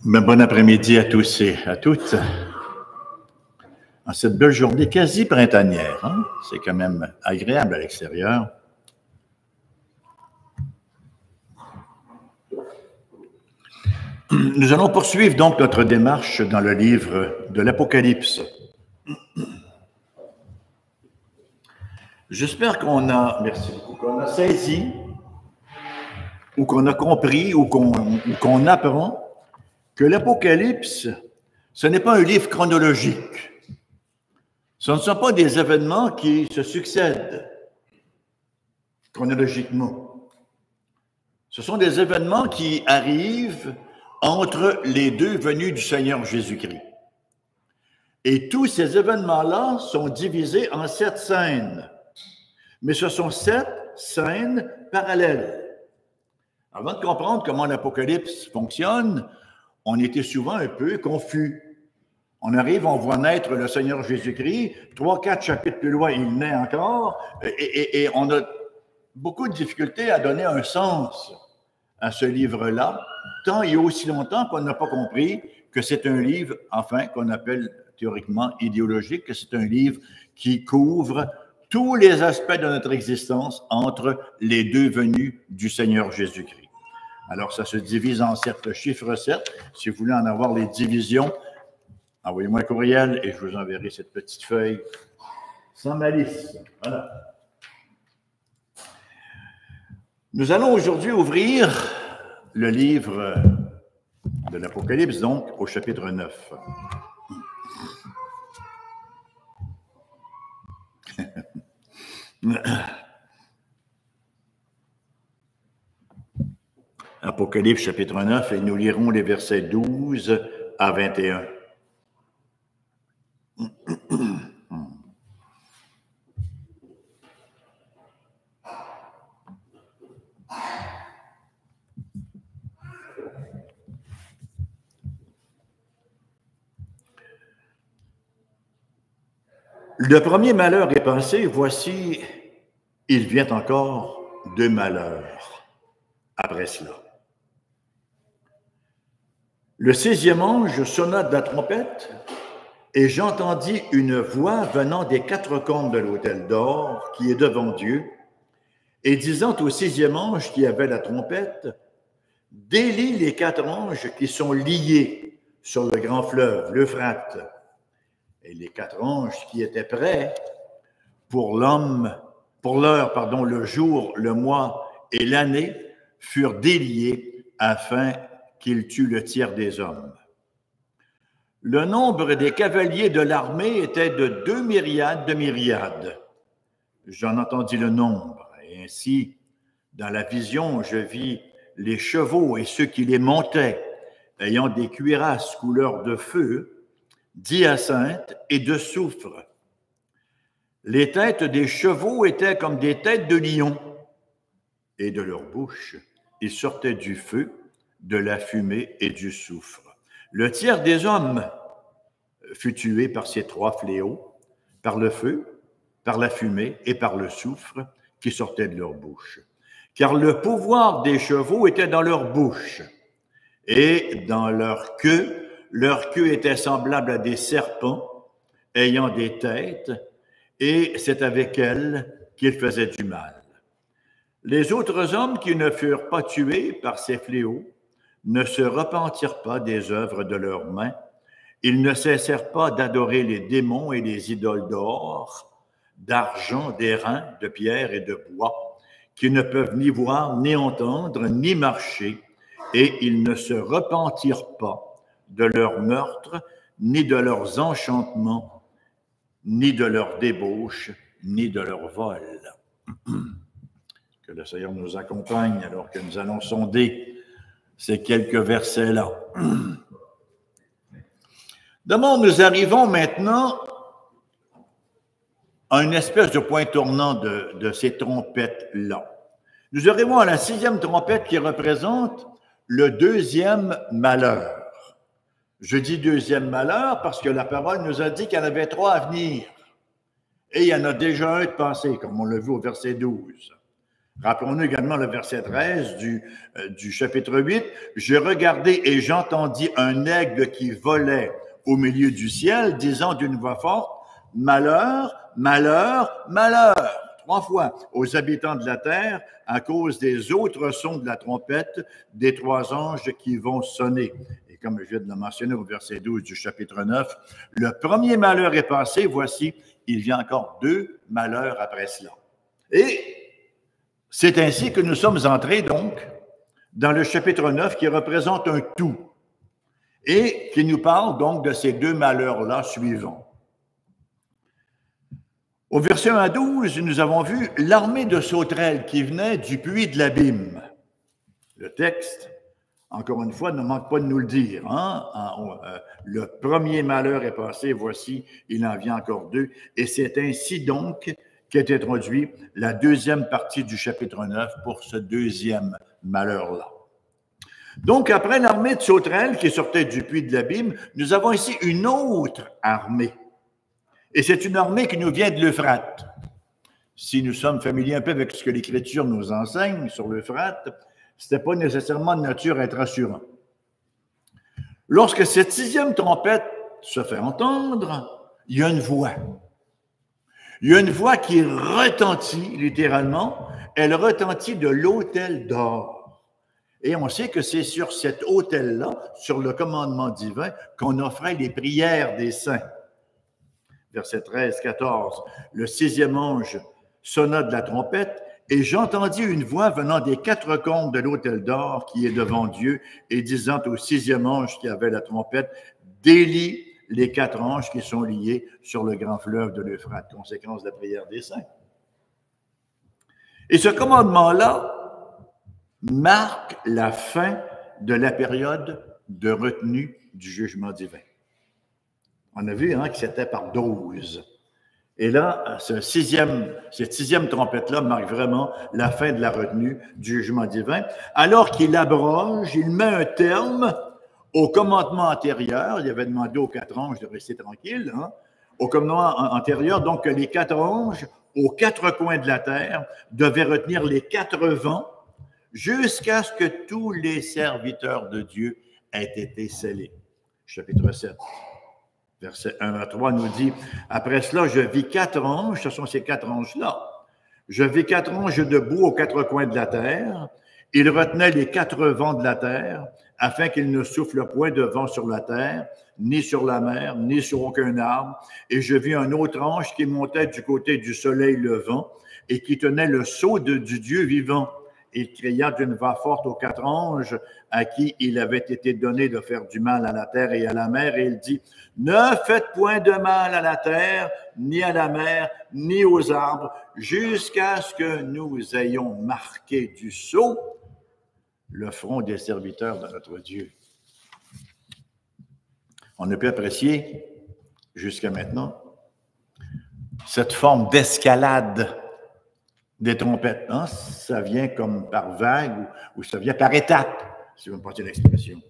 Bon après-midi à tous et à toutes. En cette belle journée quasi printanière, hein? C'est quand même agréable à l'extérieur. Nous allons poursuivre donc notre démarche dans le livre de l'Apocalypse. J'espère qu'on a saisi, ou qu'on a compris, ou qu'on apprend que l'Apocalypse, ce n'est pas un livre chronologique. Ce ne sont pas des événements qui se succèdent chronologiquement. Ce sont des événements qui arrivent entre les deux venues du Seigneur Jésus-Christ. Et tous ces événements-là sont divisés en 7 scènes. Mais ce sont 7 scènes parallèles. Avant de comprendre comment l'Apocalypse fonctionne, on était souvent un peu confus. On arrive, on voit naître le Seigneur Jésus-Christ, 3-4 chapitres plus loin, il naît encore, et on a beaucoup de difficultés à donner un sens à ce livre-là, tant et aussi longtemps qu'on n'a pas compris que c'est un livre, enfin, qu'on appelle théoriquement idéologique, que c'est un livre qui couvre tous les aspects de notre existence entre les deux venues du Seigneur Jésus-Christ. Alors, ça se divise en 7 chiffres 7. Si vous voulez en avoir les divisions, envoyez-moi un courriel et je vous enverrai cette petite feuille sans malice. Voilà. Nous allons aujourd'hui ouvrir le livre de l'Apocalypse, donc au chapitre 9. Apocalypse chapitre 9, et nous lirons les versets 12 à 21. Le premier malheur est passé, voici, il vient encore 2 malheurs après cela. Le 6e ange sonna de la trompette, et j'entendis une voix venant des 4 cornes de l'autel d'or qui est devant Dieu, et disant au 6e ange qui avait la trompette, « Délie les 4 anges qui sont liés sur le grand fleuve, l'Euphrate. » Et les 4 anges qui étaient prêts pour l'heure, le jour, le mois et l'année, furent déliés afin qu'ils tuent le tiers des hommes. Le nombre des cavaliers de l'armée était de 2 myriades de myriades. J'en entendis le nombre, et ainsi, dans la vision, je vis les chevaux et ceux qui les montaient, ayant des cuirasses couleur de feu, d'hyacinthe et de soufre. Les têtes des chevaux étaient comme des têtes de lions, et de leur bouche, il sortait du feu, de la fumée et du soufre. Le tiers des hommes fut tué par ces 3 fléaux, par le feu, par la fumée et par le soufre qui sortait de leur bouche. Car le pouvoir des chevaux était dans leur bouche et dans leur queue était semblable à des serpents ayant des têtes, et c'est avec elles qu'ils faisaient du mal. Les autres hommes qui ne furent pas tués par ces fléaux ne se repentirent pas des œuvres de leurs mains. Ils ne cessèrent pas d'adorer les démons et les idoles d'or, d'argent, d'airain, de pierre et de bois, qui ne peuvent ni voir, ni entendre, ni marcher, et ils ne se repentirent pas de leurs meurtres, ni de leurs enchantements, ni de leurs débauches, ni de leurs vols. Que le Seigneur nous accompagne alors que nous allons sonder ces quelques versets-là. D'abord, nous arrivons maintenant à une espèce de point tournant de ces trompettes-là. Nous arrivons à la 6e trompette qui représente le 2e malheur. Je dis 2e malheur parce que la parole nous a dit qu'il y en avait 3 à venir. Et il y en a déjà un de passé, comme on l'a vu au verset 12. Rappelons-nous également le verset 13 du chapitre 8. « J'ai regardé et j'entendis un aigle qui volait au milieu du ciel, disant d'une voix forte, « Malheur, malheur, malheur !» 3 fois aux habitants de la terre à cause des autres sons de la trompette des 3 anges qui vont sonner. Et comme je viens de le mentionner au verset 12 du chapitre 9, le premier malheur est passé, voici, il vient encore 2 malheurs après cela. Et c'est ainsi que nous sommes entrés donc dans le chapitre 9 qui représente un tout et qui nous parle donc de ces 2 malheurs-là suivants. Au verset 1 à 12, nous avons vu l'armée de sauterelles qui venait du puits de l'abîme. Le texte, encore une fois, ne manque pas de nous le dire. Le premier malheur est passé, voici, il en vient encore 2. Et c'est ainsi donc qu'est introduit la deuxième partie du chapitre 9 pour ce deuxième malheur-là. Donc, après l'armée de sauterelles qui sortait du puits de l'abîme, nous avons ici une autre armée. Et c'est une armée qui nous vient de l'Euphrate. Si nous sommes familiers un peu avec ce que l'Écriture nous enseigne sur l'Euphrate, ce n'était pas nécessairement de nature à être rassurant. Lorsque cette 6e trompette se fait entendre, il y a une voix. Il y a une voix qui retentit, littéralement, elle retentit de l'autel d'or. Et on sait que c'est sur cet autel-là, sur le commandement divin, qu'on offrait les prières des saints. Verset 13, 14, le 6e ange sonna de la trompette et j'entendis une voix venant des 4 cônes de l'autel d'or qui est devant Dieu et disant au 6e ange qui avait la trompette, délie les 4 anges qui sont liés sur le grand fleuve de l'Euphrate, conséquence de la prière des saints. Et ce commandement-là marque la fin de la période de retenue du jugement divin. On a vu que c'était par 12. Et là, cette 6e trompette-là marque vraiment la fin de la retenue du jugement divin, alors qu'il abroge, il met un terme au commandement antérieur. Il avait demandé aux 4 anges de rester tranquilles, au commandement antérieur, donc que les 4 anges, aux 4 coins de la terre, devaient retenir les 4 vents jusqu'à ce que tous les serviteurs de Dieu aient été scellés. Chapitre 7. Verset 1 à 3 nous dit, « Après cela, je vis 4 anges, ce sont ces 4 anges-là. Je vis 4 anges debout aux 4 coins de la terre. Ils retenaient les 4 vents de la terre, afin qu'ils ne soufflent point de vent sur la terre, ni sur la mer, ni sur aucun arbre. Et je vis un autre ange qui montait du côté du soleil levant et qui tenait le sceau du Dieu vivant. Il cria d'une voix forte aux 4 anges à qui il avait été donné de faire du mal à la terre et à la mer, et il dit, « Ne faites point de mal à la terre, ni à la mer, ni aux arbres, jusqu'à ce que nous ayons marqué du sceau le front des serviteurs de notre Dieu. » On a pu apprécier, jusqu'à maintenant, cette forme d'escalade des trompettes. Ça vient comme par vague ou ça vient par étapes, si vous me passez l'expression.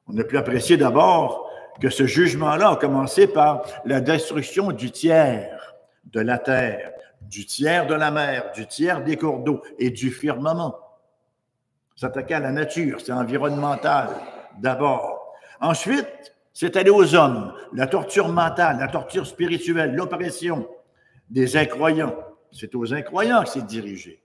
On a pu apprécier d'abord que ce jugement-là a commencé par la destruction du tiers de la terre, du tiers de la mer, du tiers des cours d'eau et du firmament. S'attaquer à la nature, c'est environnemental d'abord. Ensuite, c'est aller aux hommes, la torture mentale, la torture spirituelle, l'oppression des incroyants. C'est aux incroyants que c'est dirigé.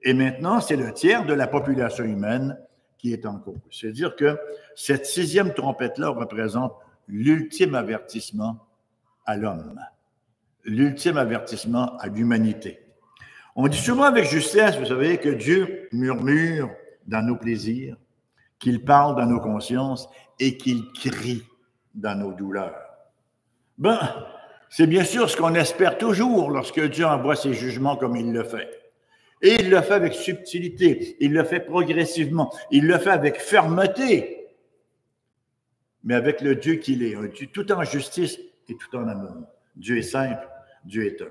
Et maintenant, c'est le tiers de la population humaine qui est en cause. C'est-à-dire que cette 6e trompette-là représente l'ultime avertissement à l'homme, l'ultime avertissement à l'humanité. On dit souvent avec justesse, vous savez, que Dieu murmure dans nos plaisirs, qu'il parle dans nos consciences et qu'il crie dans nos douleurs. C'est bien sûr ce qu'on espère toujours lorsque Dieu envoie ses jugements comme il le fait. Et il le fait avec subtilité, il le fait progressivement, il le fait avec fermeté, mais avec le Dieu qu'il est, un Dieu tout en justice et tout en amour. Dieu est simple, Dieu est un.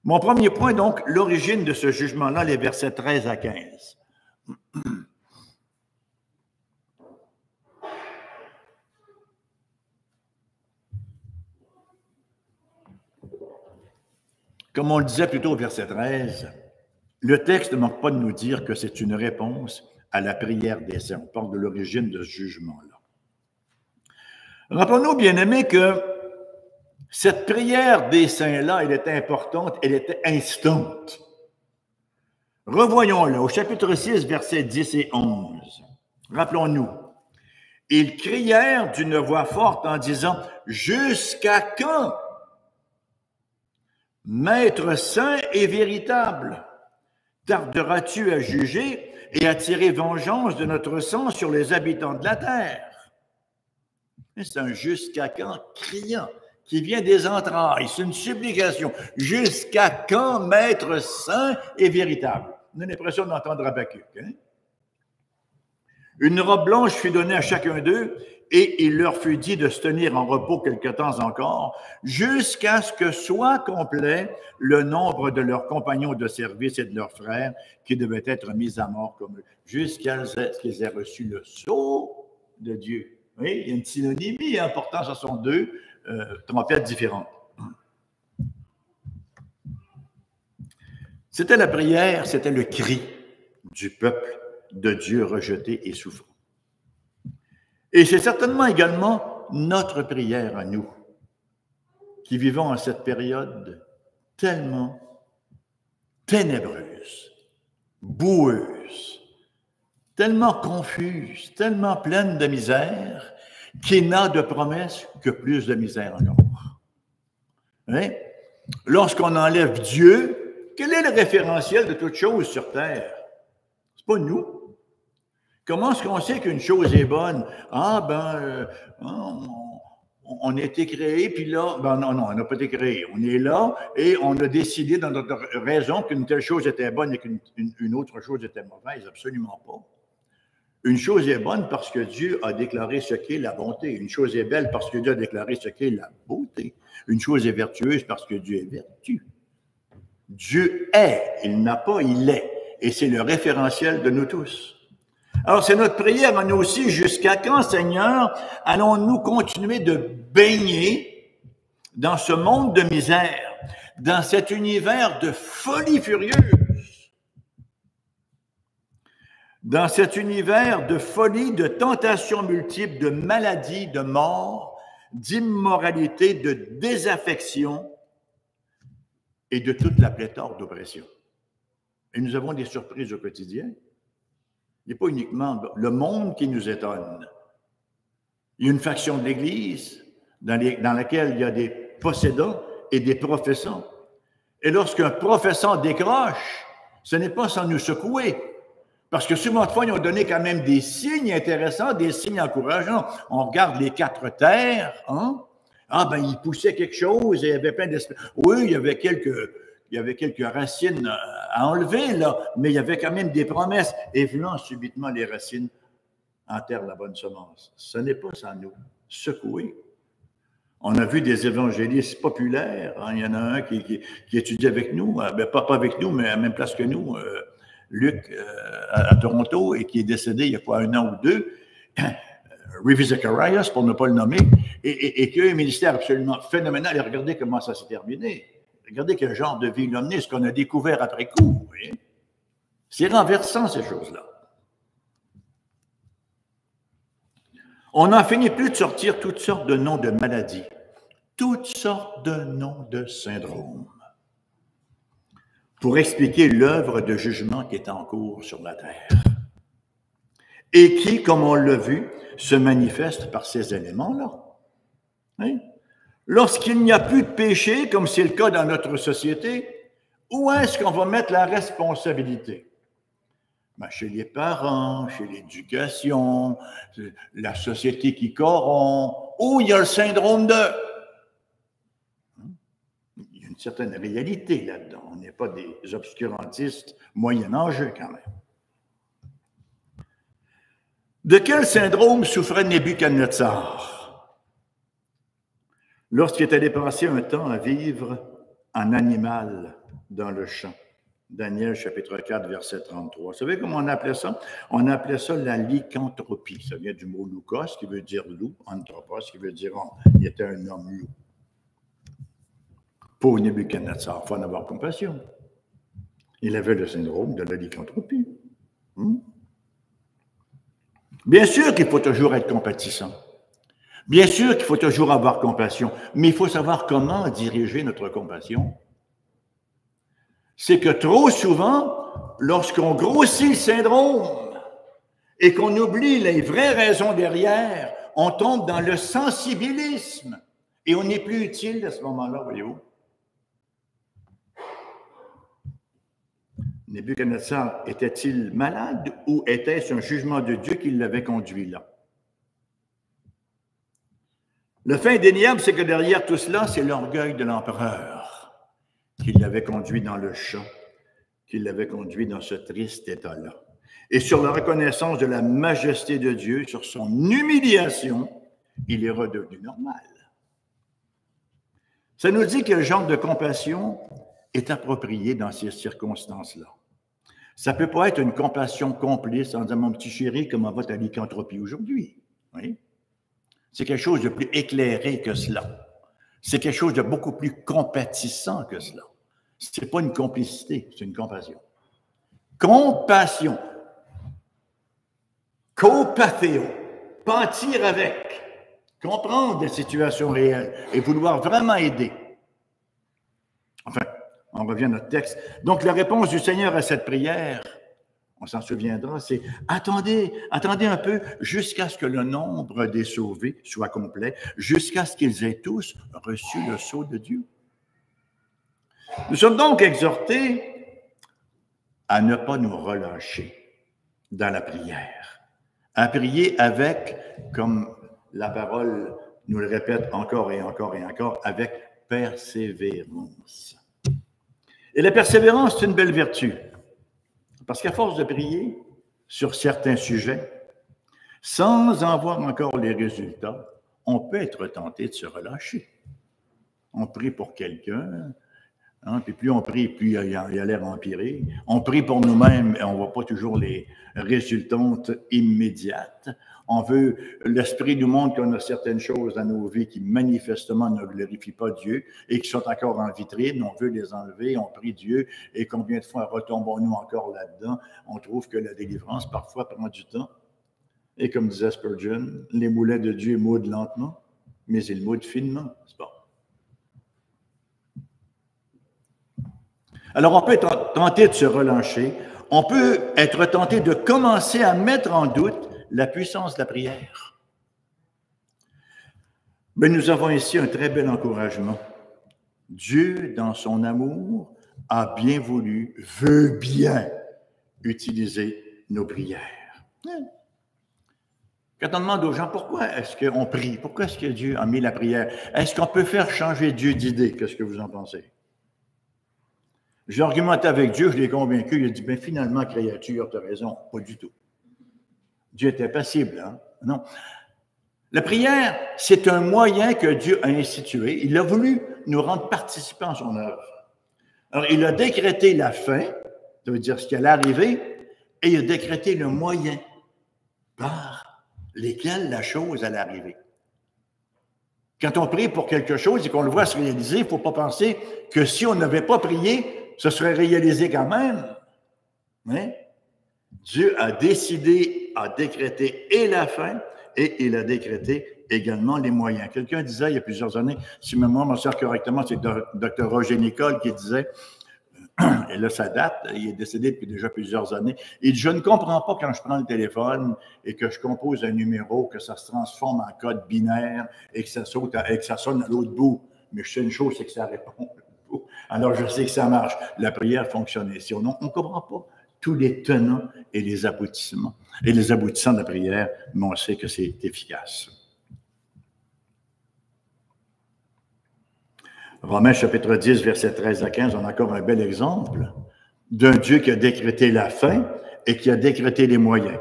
Mon premier point, donc, l'origine de ce jugement-là, les versets 13 à 15. Comme on le disait plus tôt au verset 13, le texte ne manque pas de nous dire que c'est une réponse à la prière des saints. On parle de l'origine de ce jugement-là. Rappelons-nous, bien-aimés, que cette prière des saints-là, elle était importante, elle était instante. Revoyons-le au chapitre 6, versets 10 et 11. Rappelons-nous. Ils crièrent d'une voix forte en disant « Jusqu'à quand, Maître saint et véritable, tarderas-tu à juger et à tirer vengeance de notre sang sur les habitants de la terre? » C'est un « jusqu'à quand » criant qui vient des entrailles. C'est une supplication. « Jusqu'à quand, Maître saint et véritable? » On a l'impression d'entendre Habakkuk. Hein? Une robe blanche fut donnée à chacun d'eux, et il leur fut dit de se tenir en repos quelque temps encore, jusqu'à ce que soit complet le nombre de leurs compagnons de service et de leurs frères qui devaient être mis à mort comme eux, jusqu'à ce qu'ils aient reçu le sceau de Dieu. Oui, il y a une synonymie importante, ce sont deux trompettes différentes. C'était la prière, c'était le cri du peuple de Dieu rejeté et souffrant. Et c'est certainement également notre prière à nous, qui vivons en cette période tellement ténébreuse, boueuse, tellement confuse, tellement pleine de misère, qui n'a de promesse que plus de misère encore. Hein? Lorsqu'on enlève Dieu, quel est le référentiel de toute chose sur terre? C'est pas nous. Comment est-ce qu'on sait qu'une chose est bonne? On a été créé, puis là, non, on n'a pas été créé. On est là et on a décidé dans notre raison qu'une telle chose était bonne et qu'une autre chose était mauvaise. Absolument pas. Une chose est bonne parce que Dieu a déclaré ce qu'est la bonté. Une chose est belle parce que Dieu a déclaré ce qu'est la beauté. Une chose est vertueuse parce que Dieu est vertu. Dieu est, il n'a pas, il est. Et c'est le référentiel de nous tous. Alors, c'est notre prière à nous aussi. Jusqu'à quand, Seigneur, allons-nous continuer de baigner dans ce monde de misère, dans cet univers de folie furieuse, dans cet univers de folie, de tentations multiples, de maladies, de mort, d'immoralité, de désaffection et de toute la pléthore d'oppression. Et nous avons des surprises au quotidien. Il n'y a pas uniquement le monde qui nous étonne. Il y a une faction de l'Église dans laquelle il y a des possédants et des professants. Et lorsqu'un professant décroche, ce n'est pas sans nous secouer. Parce que souvent de fois, ils ont donné quand même des signes intéressants, des signes encourageants. On regarde les quatre terres, hein? Il poussait quelque chose et il y avait plein d'espèces. Oui, il y avait quelques racines à enlever, là, mais il y avait quand même des promesses. Et venant subitement, les racines enterrent la bonne semence. Ce n'est pas sans nous secouer. On a vu des évangélistes populaires. Hein, il y en a un qui étudie avec nous, pas avec nous, mais à la même place que nous, Luc, à Toronto, et qui est décédé il y a quoi, 1 an ou 2. Ravi Zacharias, pour ne pas le nommer, et qui a un ministère absolument phénoménal. Et regardez comment ça s'est terminé. Regardez quel genre de vie il a mené, ce qu'on a découvert après coup. Oui. C'est renversant, ces choses-là. On n'en finit plus de sortir toutes sortes de noms de maladies, toutes sortes de noms de syndromes, pour expliquer l'œuvre de jugement qui est en cours sur la terre. Et qui, comme on l'a vu, se manifeste par ces éléments-là. Oui. Lorsqu'il n'y a plus de péché, comme c'est le cas dans notre société, où est-ce qu'on va mettre la responsabilité? Chez les parents, chez l'éducation, la société qui corrompt, où il y a le syndrome de... Il y a une certaine réalité là-dedans. On n'est pas des obscurantistes moyen-âgeux quand même. De quel syndrome souffrait Nebuchadnezzar lorsqu'il est allé passer un temps à vivre en animal dans le champ? Daniel, chapitre 4, verset 33. Vous savez comment on appelait ça? On appelait ça la lycanthropie. Ça vient du mot loukos, qui veut dire loup, anthropos, qui veut dire homme. Il était un homme loup. Pauvre Nebuchadnezzar, il faut en avoir compassion. Il avait le syndrome de la lycanthropie. Bien sûr qu'il faut toujours être compatissant. Bien sûr qu'il faut toujours avoir compassion, mais il faut savoir comment diriger notre compassion. C'est que trop souvent, lorsqu'on grossit le syndrome et qu'on oublie les vraies raisons derrière, on tombe dans le sensibilisme et on n'est plus utile à ce moment-là, voyez-vous. Nebuchadnezzar était-il malade ou était-ce un jugement de Dieu qui l'avait conduit là? Le fait indéniable, c'est que derrière tout cela, c'est l'orgueil de l'empereur qui l'avait conduit dans le champ, qui l'avait conduit dans ce triste état-là. Et sur la reconnaissance de la majesté de Dieu, sur son humiliation, il est redevenu normal. Ça nous dit que le genre de compassion est approprié dans ces circonstances-là. Ça ne peut pas être une compassion complice en disant « Mon petit chéri, comment va ta lycanthropie aujourd'hui? » Oui. C'est quelque chose de plus éclairé que cela. C'est quelque chose de beaucoup plus compatissant que cela. Ce n'est pas une complicité, c'est une compassion. Compassion. Copathéo. Pâtir avec. Comprendre des situations réelles et vouloir vraiment aider. Enfin, on revient à notre texte. Donc, la réponse du Seigneur à cette prière, on s'en souviendra, c'est « Attendez un peu jusqu'à ce que le nombre des sauvés soit complet, jusqu'à ce qu'ils aient tous reçu le sceau de Dieu. » Nous sommes donc exhortés à ne pas nous relâcher dans la prière, à prier avec, comme la parole nous le répète encore et encore et encore, avec persévérance. Et la persévérance, c'est une belle vertu. Parce qu'à force de prier sur certains sujets, sans en voir encore les résultats, on peut être tenté de se relâcher. On prie pour quelqu'un, puis plus on prie, plus il a l'air empiré. On prie pour nous-mêmes et on ne voit pas toujours les résultantes immédiates. On veut, l'Esprit nous montre qu'on a certaines choses dans nos vies qui manifestement ne glorifient pas Dieu et qui sont encore en vitrine. On veut les enlever, on prie Dieu et combien de fois retombons-nous encore là-dedans? On trouve que la délivrance parfois prend du temps. Et comme disait Spurgeon, les moulins de Dieu moudent lentement, mais ils moudent finement, c'est pas. Alors, on peut être tenté de se relâcher. On peut être tenté de commencer à mettre en doute la puissance de la prière. Mais nous avons ici un très bel encouragement. Dieu, dans son amour, a bien voulu, veut bien utiliser nos prières. Quand on demande aux gens pourquoi est-ce qu'on prie, pourquoi est-ce que Dieu a mis la prière, est-ce qu'on peut faire changer Dieu d'idée? Qu'est-ce que vous en pensez? J'ai argumenté avec Dieu, je l'ai convaincu, il a dit, bien finalement, créature, tu as raison, pas du tout. Dieu était passible, hein? Non. La prière, c'est un moyen que Dieu a institué. Il a voulu nous rendre participants à son œuvre. Alors, il a décrété la fin, ça veut dire ce qui allait arriver, et il a décrété le moyen par lesquels la chose allait arriver. Quand on prie pour quelque chose et qu'on le voit se réaliser, il ne faut pas penser que si on n'avait pas prié, ce serait réalisé quand même. Mais Dieu a décidé, a décrété et la fin, et il a décrété également les moyens. Quelqu'un disait il y a plusieurs années, si ma mémoire me sert correctement, c'est Dr. Roger Nicole qui disait, et là ça date, il est décédé depuis déjà plusieurs années, il dit, je ne comprends pas quand je prends le téléphone et que je compose un numéro, que ça se transforme en code binaire et que ça saute et que ça sonne à l'autre bout. Mais je sais une chose, c'est que ça répond. Alors je sais que ça marche. La prière fonctionne. Si on ne comprend pas tous les tenants et les aboutissements. Et les aboutissants de la prière, mais on sait que c'est efficace. Romains chapitre 10, versets 13 à 15, on a encore un bel exemple d'un Dieu qui a décrété la fin et qui a décrété les moyens.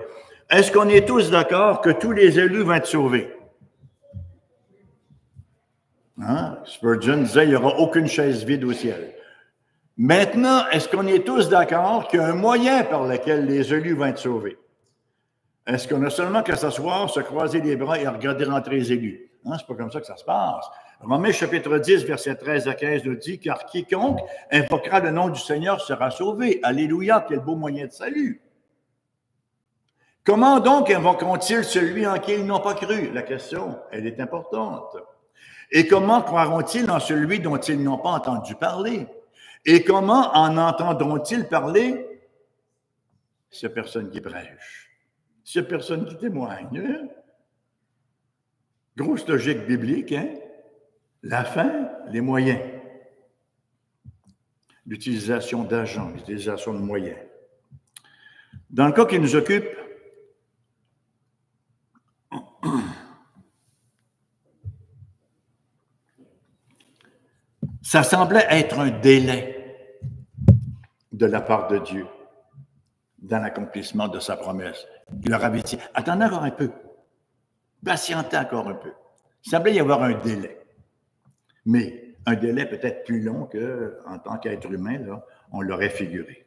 Est-ce qu'on est tous d'accord que tous les élus vont être sauvés? Hein? Spurgeon disait, il n'y aura aucune chaise vide au ciel. Maintenant, est-ce qu'on est tous d'accord qu'il y a un moyen par lequel les élus vont être sauvés? Est-ce qu'on a seulement qu'à s'asseoir, se croiser les bras et à regarder rentrer les élus? Hein? C'est pas comme ça que ça se passe. Romains chapitre 10, versets 13 à 15 nous dit « Car quiconque invoquera le nom du Seigneur sera sauvé. » Alléluia, quel beau moyen de salut. Comment donc invoqueront-ils celui en qui ils n'ont pas cru? La question, elle est importante. Et comment croiront-ils en celui dont ils n'ont pas entendu parler? Et comment en entendront-ils parler? C'est personne qui prêche. C'est personne qui témoigne. Hein? Grosse logique biblique, hein? La fin, les moyens. L'utilisation d'agents, l'utilisation de moyens. Dans le cas qui nous occupe, ça semblait être un délai de la part de Dieu dans l'accomplissement de sa promesse. Il leur avait dit, attendez encore un peu, patientez encore un peu. Il semblait y avoir un délai, mais un délai peut-être plus long qu'en tant qu'être humain, là, on l'aurait figuré.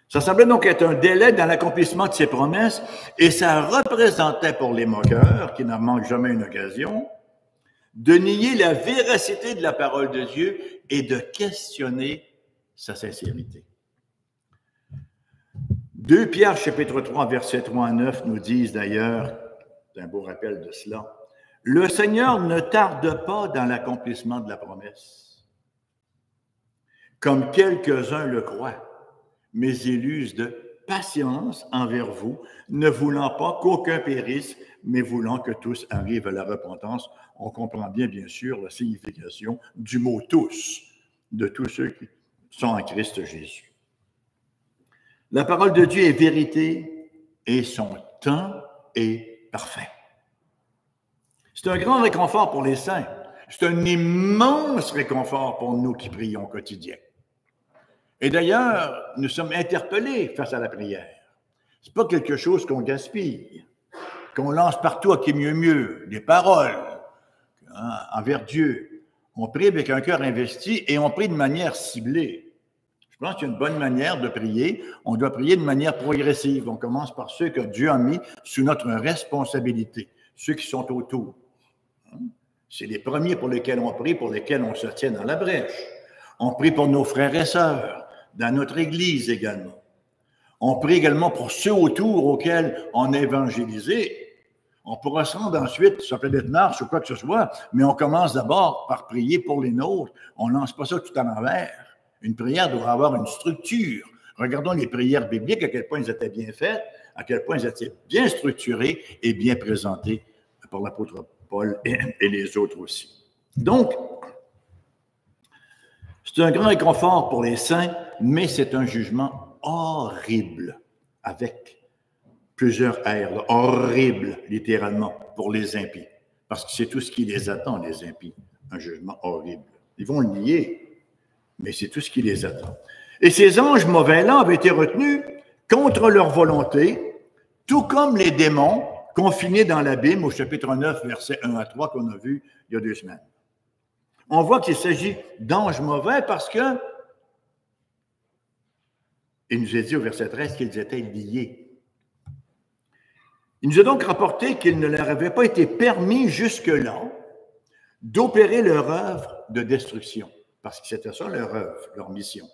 Ça semblait donc être un délai dans l'accomplissement de ses promesses et ça représentait pour les moqueurs, qui n'en manquent jamais une occasion, de nier la véracité de la parole de Dieu et de questionner sa sincérité. 2 Pierre, chapitre 3, versets 3 à 9 nous disent d'ailleurs, c'est un beau rappel de cela, « Le Seigneur ne tarde pas dans l'accomplissement de la promesse, comme quelques-uns le croient, mais il use de patience envers vous, ne voulant pas qu'aucun périsse, mais voulant que tous arrivent à la repentance. » On comprend bien sûr, la signification du mot « tous », de tous ceux qui sont en Christ Jésus. La parole de Dieu est vérité et son temps est parfait. C'est un grand réconfort pour les saints. C'est un immense réconfort pour nous qui prions au quotidien. Et d'ailleurs, nous sommes interpellés face à la prière. Ce n'est pas quelque chose qu'on gaspille, qu'on lance partout à qui mieux, des paroles envers Dieu. On prie avec un cœur investi et on prie de manière ciblée. Je pense qu'il y a une bonne manière de prier. On doit prier de manière progressive. On commence par ceux que Dieu a mis sous notre responsabilité, ceux qui sont autour. C'est les premiers pour lesquels on prie, pour lesquels on se tient dans la brèche. On prie pour nos frères et sœurs, dans notre Église également. On prie également pour ceux autour auxquels on a évangélisé. On pourra se rendre ensuite, ça peut être marche ou quoi que ce soit, mais on commence d'abord par prier pour les nôtres. On ne lance pas ça tout à l'envers. Une prière doit avoir une structure. Regardons les prières bibliques, à quel point elles étaient bien faites, à quel point elles étaient bien structurées et bien présentées par l'apôtre Paul et les autres aussi. Donc, c'est un grand réconfort pour les saints, mais c'est un jugement horrible, avec plusieurs R, là, horrible, littéralement, pour les impies. Parce que c'est tout ce qui les attend, les impies, un jugement horrible. Ils vont le nier, mais c'est tout ce qui les attend. Et ces anges mauvais-là avaient été retenus contre leur volonté, tout comme les démons confinés dans l'abîme au chapitre 9, versets 1 à 3 qu'on a vu il y a 2 semaines. On voit qu'il s'agit d'anges mauvais parce que il nous a dit au verset 13 qu'ils étaient liés. Il nous a donc rapporté qu'il ne leur avait pas été permis jusque-là d'opérer leur œuvre de destruction, parce que c'était ça leur œuvre, leur mission.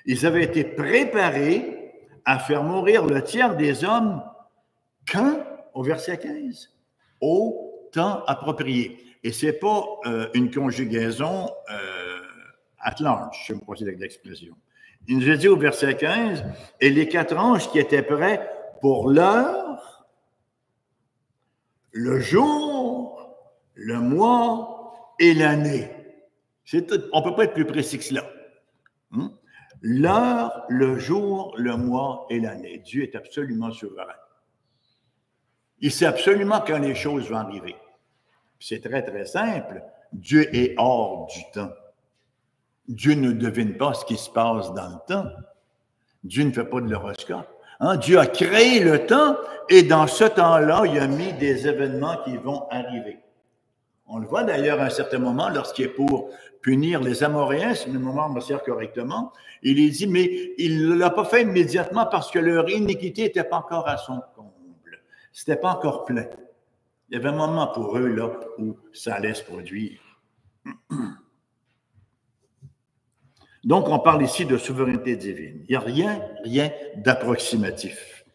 Ils avaient été préparés à faire mourir le tiers des hommes quand, au verset 15, au temps approprié. Et ce n'est pas une conjugaison at large, je me procède avec l'expression. Il nous a dit au verset 15, « Et les 4 anges qui étaient prêts pour l'heure, le jour, le mois et l'année. » On ne peut pas être plus précis que cela. L'heure, le jour, le mois et l'année. Dieu est absolument souverain. Il sait absolument quand les choses vont arriver. C'est très, très simple. Dieu est hors du temps. Dieu ne devine pas ce qui se passe dans le temps. Dieu ne fait pas de l'horoscope. Dieu a créé le temps et dans ce temps-là, il a mis des événements qui vont arriver. On le voit d'ailleurs à un certain moment, lorsqu'il est pour punir les Amoréens, si ma mémoire me sert correctement, il est dit, mais il ne l'a pas fait immédiatement parce que leur iniquité n'était pas encore à son comble. C'était pas encore plein. Il y avait un moment pour eux là où ça allait se produire. Donc, on parle ici de souveraineté divine. Il n'y a rien d'approximatif.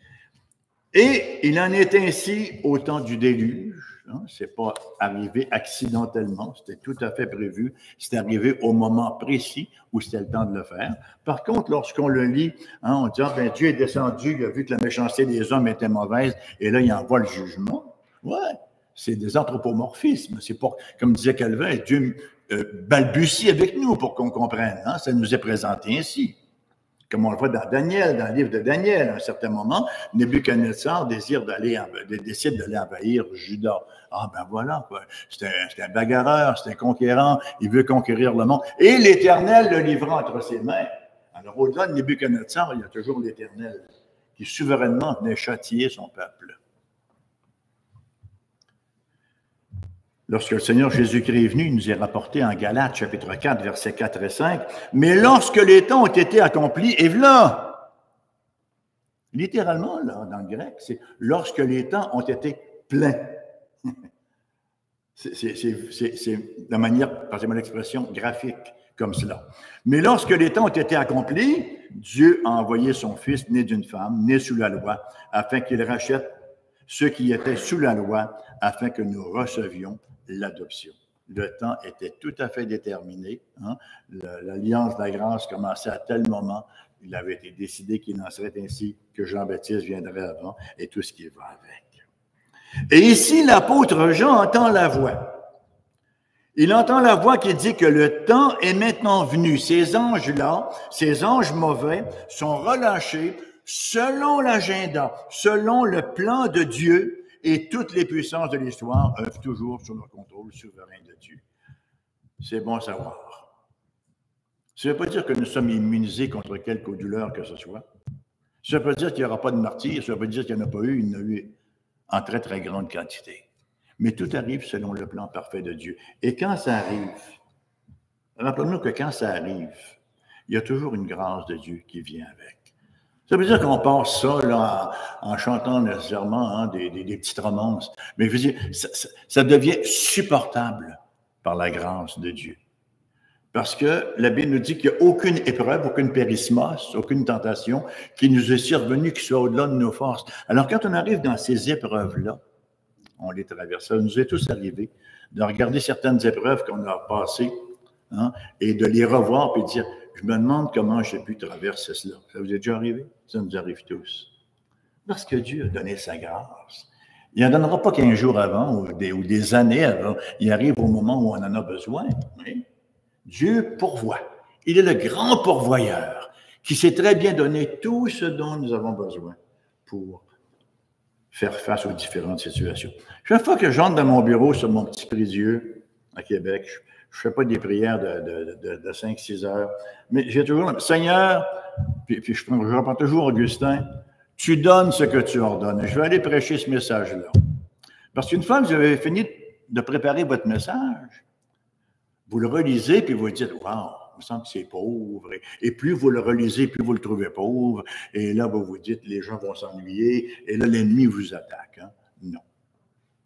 Et il en est ainsi au temps du déluge. Hein, ce n'est pas arrivé accidentellement, c'était tout à fait prévu. C'est arrivé au moment précis où c'était le temps de le faire. Par contre, lorsqu'on le lit, hein, on dit, ben, Dieu est descendu, il a vu que la méchanceté des hommes était mauvaise, et là, il envoie le jugement. Ouais, c'est des anthropomorphismes. C'est pas, comme disait Calvin, Dieu balbutie avec nous pour qu'on comprenne. Hein, ça nous est présenté ainsi. Comme on le voit dans Daniel, dans le livre de Daniel, à un certain moment, Nebuchadnezzar décide d'aller envahir Juda. Ah ben voilà, c'est un bagarreur, c'est un conquérant, il veut conquérir le monde. Et l'Éternel le livra entre ses mains. Alors au-delà de Nebuchadnezzar, il y a toujours l'Éternel qui souverainement venait châtier son peuple. Lorsque le Seigneur Jésus-Christ est venu, il nous est rapporté en Galates, chapitre 4, versets 4 et 5. Mais lorsque les temps ont été accomplis, et voilà, littéralement, là, dans le grec, c'est lorsque les temps ont été pleins. C'est la manière, passez-moi l'expression, graphique, comme cela. Mais lorsque les temps ont été accomplis, Dieu a envoyé son Fils, né d'une femme, né sous la loi, afin qu'il rachète ceux qui étaient sous la loi, afin que nous recevions l'adoption. Le temps était tout à fait déterminé. Hein? L'Alliance de la grâce commençait à tel moment. Il avait été décidé qu'il en serait ainsi, que Jean-Baptiste viendrait avant et tout ce qui va avec. Et ici, l'apôtre Jean entend la voix. Il entend la voix qui dit que le temps est maintenant venu. Ces anges-là, ces anges mauvais, sont relâchés selon l'agenda, selon le plan de Dieu. Et toutes les puissances de l'histoire œuvrent toujours sur le contrôle souverain de Dieu. C'est bon à savoir. Ça ne veut pas dire que nous sommes immunisés contre quelque douleur que ce soit. Ça ne veut pas dire qu'il n'y aura pas de martyrs. Ça ne veut pas dire qu'il n'y en a pas eu. Il y en a eu en très, très grande quantité. Mais tout arrive selon le plan parfait de Dieu. Et quand ça arrive, rappelons-nous que quand ça arrive, il y a toujours une grâce de Dieu qui vient avec. Ça veut dire qu'on passe ça là, en chantant nécessairement hein, des petites romances. Mais je veux dire, ça devient supportable par la grâce de Dieu. Parce que la Bible nous dit qu'il n'y a aucune épreuve, aucune pérismos, aucune tentation qui nous est survenue qui soit au-delà de nos forces. Alors quand on arrive dans ces épreuves-là, on les traverse. Ça nous est tous arrivé de regarder certaines épreuves qu'on a passées hein, et de les revoir et de dire je me demande comment j'ai pu traverser cela. Ça vous est déjà arrivé? Ça nous arrive tous. Parce que Dieu a donné sa grâce. Il n'en donnera pas 15 jours avant ou des années avant. Il arrive au moment où on en a besoin. Oui. Dieu pourvoit. Il est le grand pourvoyeur qui sait très bien donner tout ce dont nous avons besoin pour faire face aux différentes situations. Chaque fois que j'entre dans mon bureau sur mon petit prie-Dieu à Québec, je ne fais pas des prières de 5-6 heures, mais j'ai toujours, Seigneur, puis je reprends toujours Augustin, tu donnes ce que tu ordonnes. Je vais aller prêcher ce message-là. Parce qu'une fois que vous avez fini de préparer votre message, vous le relisez, puis vous vous dites, wow, il me semble que c'est pauvre. Et plus vous le relisez, plus vous le trouvez pauvre. Et là, vous vous dites, les gens vont s'ennuyer. Et là, l'ennemi vous attaque. Hein? Non.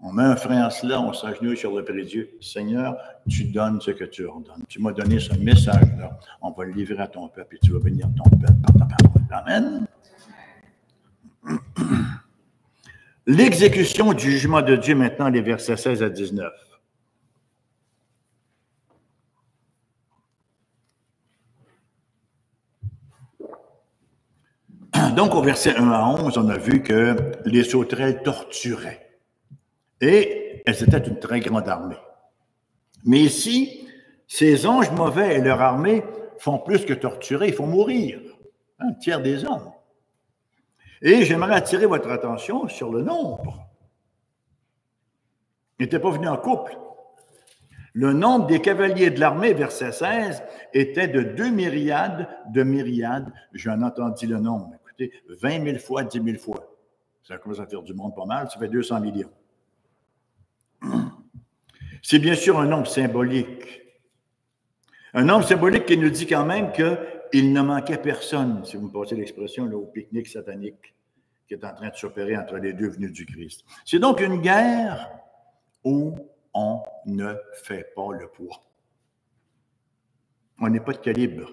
On met un frein à cela, on s'agenouille sur le prie-Dieu. Seigneur, tu donnes ce que tu ordonnes. Tu m'as donné ce message-là. On va le livrer à ton peuple et tu vas bénir ton peuple par ta parole. Amen. L'exécution du jugement de Dieu maintenant, les versets 16 à 19. Donc, au verset 1 à 11, on a vu que les sauterelles torturaient. Et elles étaient une très grande armée. Mais ici, ces anges mauvais et leur armée font plus que torturer, ils font mourir. Un tiers des hommes. Et j'aimerais attirer votre attention sur le nombre. Ils n'étaient pas venus en couple. Le nombre des cavaliers de l'armée, verset 16, était de 2 myriades de myriades. J'en entendis le nombre. Écoutez, 20 000 fois, 10 000 fois. Ça commence à faire du monde pas mal, ça fait 200 millions. C'est bien sûr un nombre symbolique. Un nombre symbolique qui nous dit quand même qu'il ne manquait personne, si vous me passez l'expression, au pique-nique satanique qui est en train de s'opérer entre les deux venues du Christ. C'est donc une guerre où on ne fait pas le poids. On n'est pas de calibre.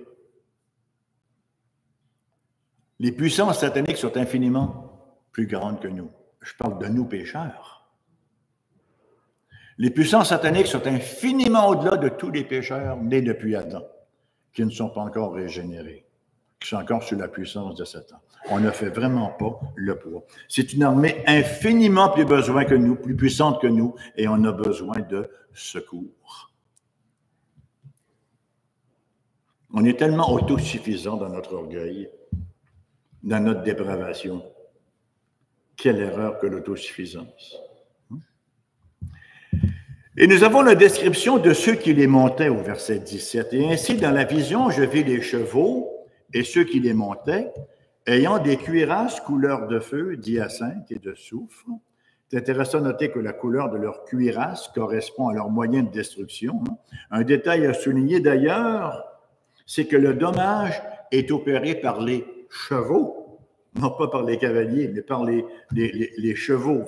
Les puissances sataniques sont infiniment plus grandes que nous. Je parle de nous pécheurs. Les puissances sataniques sont infiniment au-delà de tous les pécheurs nés depuis Adam, qui ne sont pas encore régénérés, qui sont encore sous la puissance de Satan. On ne fait vraiment pas le poids. C'est une armée infiniment plus besoin que nous, plus puissante que nous, et on a besoin de secours. On est tellement autosuffisant dans notre orgueil, dans notre dépravation. Quelle erreur que l'autosuffisance. Et nous avons la description de ceux qui les montaient au verset 17. Et ainsi, dans la vision, je vis les chevaux et ceux qui les montaient, ayant des cuirasses couleur de feu, d'hyacinthe et de soufre. C'est intéressant de noter que la couleur de leur cuirasse correspond à leur moyen de destruction. Un détail à souligner d'ailleurs, c'est que le dommage est opéré par les chevaux, non pas par les cavaliers, mais par les chevaux,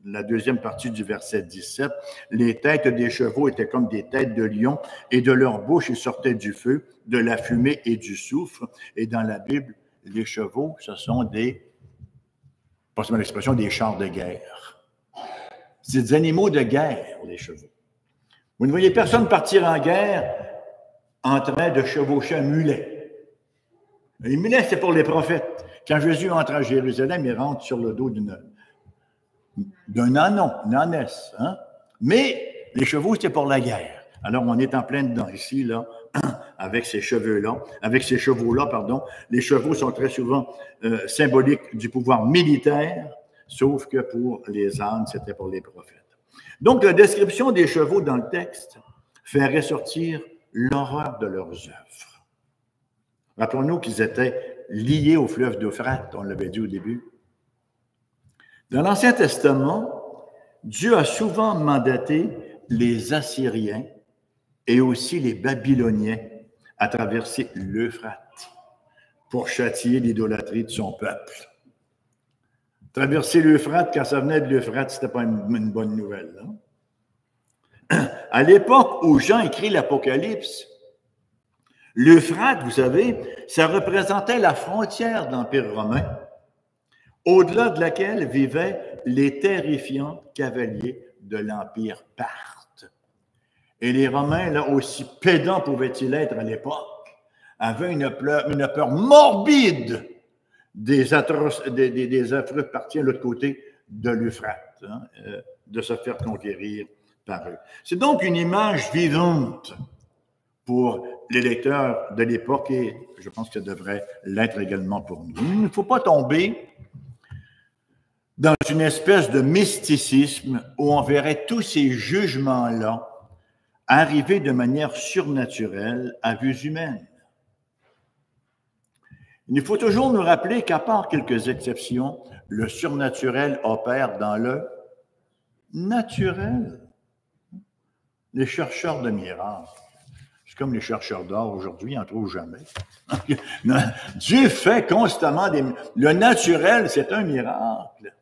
la deuxième partie du verset 17. Les têtes des chevaux étaient comme des têtes de lion, et de leur bouche il sortait du feu, de la fumée et du soufre. Et dans la Bible, les chevaux, ce sont passez-moi l'expression, des chars de guerre. C'est des animaux de guerre, les chevaux. Vous ne voyez personne partir en guerre en train de chevaucher un mulet. Les mulets, c'est pour les prophètes. Quand Jésus entre à Jérusalem, il rentre sur le dos d'un ânon, une ânesse. Hein? Mais les chevaux, c'est pour la guerre. Alors, on est en plein dedans ici, là, avec ces chevaux-là. Les chevaux sont très souvent symboliques du pouvoir militaire, sauf que pour les ânes, c'était pour les prophètes. Donc, la description des chevaux dans le texte fait ressortir l'horreur de leurs œuvres. Rappelons-nous qu'ils étaient liés au fleuve d'Euphrate, on l'avait dit au début. Dans l'Ancien Testament, Dieu a souvent mandaté les Assyriens et aussi les Babyloniens à traverser l'Euphrate pour châtier l'idolâtrie de son peuple. Traverser l'Euphrate, quand ça venait de l'Euphrate, c'était pas une bonne nouvelle. Hein? À l'époque où Jean écrit l'Apocalypse, l'Euphrate, vous savez, ça représentait la frontière de l'Empire romain, au-delà de laquelle vivaient les terrifiants cavaliers de l'Empire parthe. Et les Romains, là, aussi pédants pouvaient-ils être à l'époque, avaient une peur morbide des affreux partis à l'autre côté de l'Euphrate, hein, de se faire conquérir par eux. C'est donc une image vivante pour les lecteurs de l'époque et je pense que ça devrait l'être également pour nous. Il ne faut pas tomber dans une espèce de mysticisme où on verrait tous ces jugements-là arriver de manière surnaturelle à vue humaine. Il faut toujours nous rappeler qu'à part quelques exceptions, le surnaturel opère dans le naturel. Les chercheurs de miracles, c'est comme les chercheurs d'or aujourd'hui, ils n'en trouvent jamais. Dieu fait constamment Le naturel, c'est un miracle.